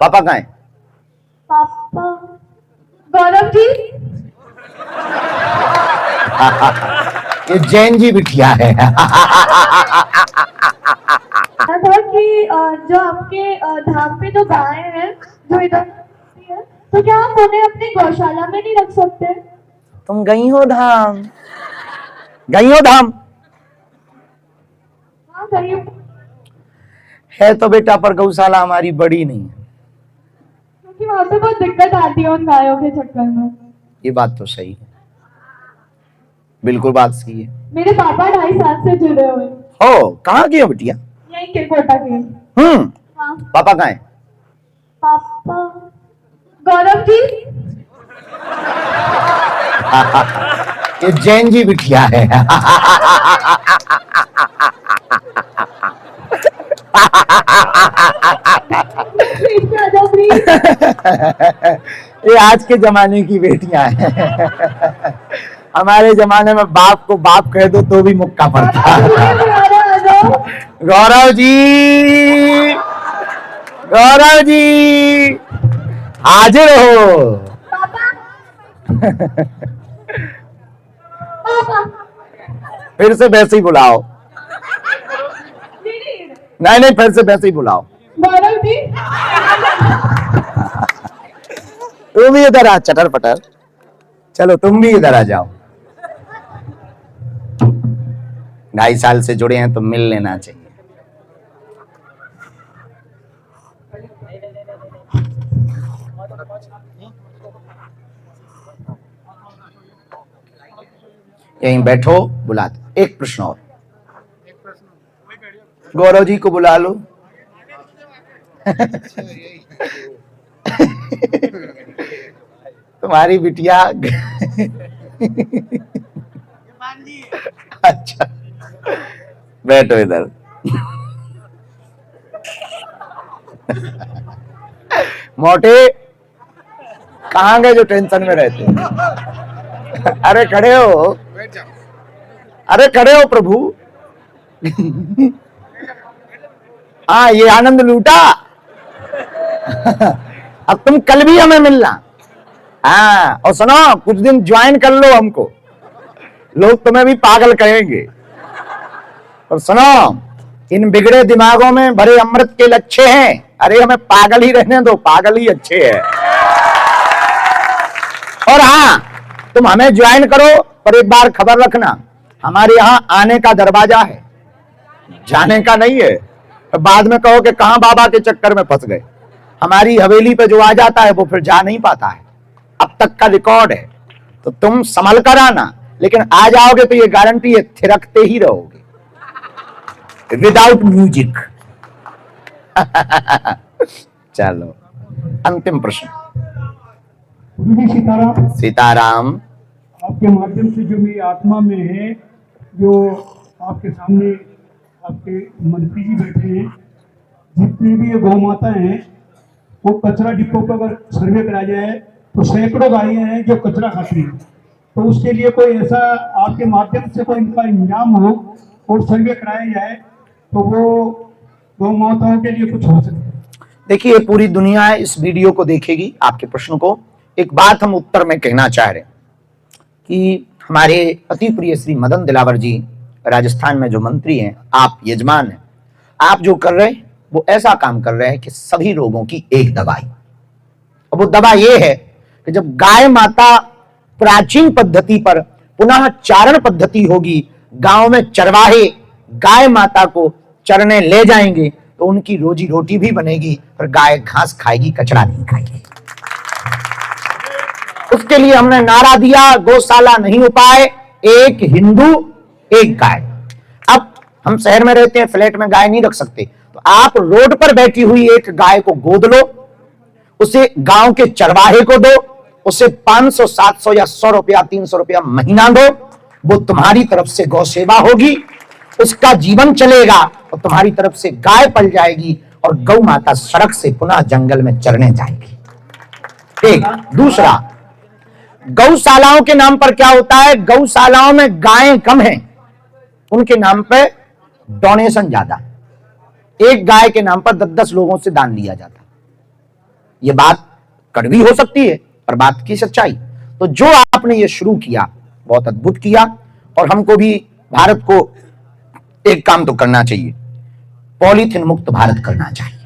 पापा कहाँ है? पापा गौरव जी। ये जैन जी बिटिया है। था कि जो आपके धाम पे जो गाय हैं जो इधर है, तो क्या हम उन्हें अपनी गौशाला में नहीं रख सकते? तुम गई हो धाम? गई हो धाम? हाँ कहीं है तो बेटा, पर गौशाला हमारी बड़ी नहीं है। क्योंकि वहां पे बहुत दिक्कत आती है उन गायों के चक्कर में। ये बात तो सही है, बिल्कुल बात सही है। मेरे पापा 2.5 साल से जुड़े हुए हैं। हो, कहाँ की हो बिटिया? यही के कोटा के। हाँ। पापा कहाँ है? पापा गौरव जी। ये जैन जी बिटिया है। ये आज के जमाने की बेटियां हैं। हमारे जमाने में बाप को बाप कह दो तो भी मुक्का पड़ता। गौरव जी, गौरव जी हाजिर हो। फिर से वैसे ही बुलाओ। नहीं नहीं, फिर से वैसे ही बुलाओ। गौरव जी। तुम भी इधर आ, चटर पटर। चलो तुम भी इधर आ जाओ। 2.5 साल से जुड़े हैं तो मिल लेना चाहिए। यहीं बैठो, बुला दो। एक प्रश्न और, गौरव जी को बुला लो। तुम्हारी बिटिया। अच्छा, बैठो इधर। मोटे कहाँ गए जो टेंशन में रहते? अरे खड़े हो, अरे खड़े हो प्रभु। हाँ, ये आनंद लूटा। अब तुम कल भी हमें मिलना। हाँ, और सुनो, कुछ दिन ज्वाइन कर लो हमको, लोग तुम्हें भी पागल कहेंगे। और सुनो, इन बिगड़े दिमागों में भरे अमृत के लच्छे हैं। अरे हमें पागल ही रहने दो, पागल ही अच्छे हैं। और हाँ, तुम हमें ज्वाइन करो, पर एक बार खबर रखना, हमारे यहाँ आने का दरवाजा है, जाने का नहीं है। बाद में कहो कि कहां बाबा के चक्कर में फंस गए। हमारी हवेली पे जो आ जाता है वो फिर जा नहीं पाता है, अब तक का रिकॉर्ड है। तो तुम संभल कर आना, लेकिन आ जाओगे तो ये गारंटी है, थिरकते ही रहोगे विदाउट म्यूजिक। चलो, अंतिम प्रश्न। सीताराम। सीताराम। आपके माध्यम से जो मेरी आत्मा में है, जो आपके सामने आपके मंत्री जी बैठे हैं, जितनी भी ये गौ माता हैं, वो कचरा डिपो पर अगर सर्वे कराया जाए तो सैकड़ों गायें हैं जो कचरा खाती हैं। तो उसके लिए कोई ऐसा आपके माध्यम से कोई इनका इंतजाम हो और सर्वे कराया जाए तो वो गौ माताओं के लिए कुछ हो सके। देखिए, पूरी दुनिया इस वीडियो को देखेगी, आपके प्रश्न को। एक बात हम उत्तर में कहना चाह रहे हैं कि हमारे अति प्रिय श्री मदन दिलावर जी राजस्थान में जो मंत्री हैं, आप यजमान हैं, आप जो कर रहे हैं वो ऐसा काम कर रहे हैं कि सभी रोगों की एक दवाई। और वो दवा ये है कि जब गाय माता प्राचीन पद्धति पर पुनः चारण पद्धति होगी, गांव में चरवाहे गाय माता को चरने ले जाएंगे तो उनकी रोजी रोटी भी बनेगी, और गाय घास खाएगी, कचरा नहीं खाएगी। उसके लिए हमने नारा दिया, गौशाला नहीं उपाय, एक हिंदू एक गाय। अब हम शहर में रहते हैं, फ्लैट में गाय नहीं रख सकते, तो आप रोड पर बैठी हुई एक गाय को गोद लो, उसे गांव के चरवाहे को दो, उसे 500, 700 या 100 रुपया, 300 रुपया महीना दो। वो तुम्हारी तरफ से गौ सेवा होगी, उसका जीवन चलेगा, और तुम्हारी तरफ से गाय पल जाएगी, और गौ माता सड़क से पुनः जंगल में चरने जाएगी। एक दूसरा, गौशालाओं के नाम पर क्या होता है, गौशालाओं में गायें कम हैं, उनके नाम पे डोनेशन ज्यादा। एक गाय के नाम पर 10-10 लोगों से दान लिया जाता। ये बात कड़वी हो सकती है पर बात की सच्चाई। तो जो आपने ये शुरू किया बहुत अद्भुत किया, और हमको भी भारत को एक काम तो करना चाहिए, पॉलीथीन मुक्त भारत करना चाहिए।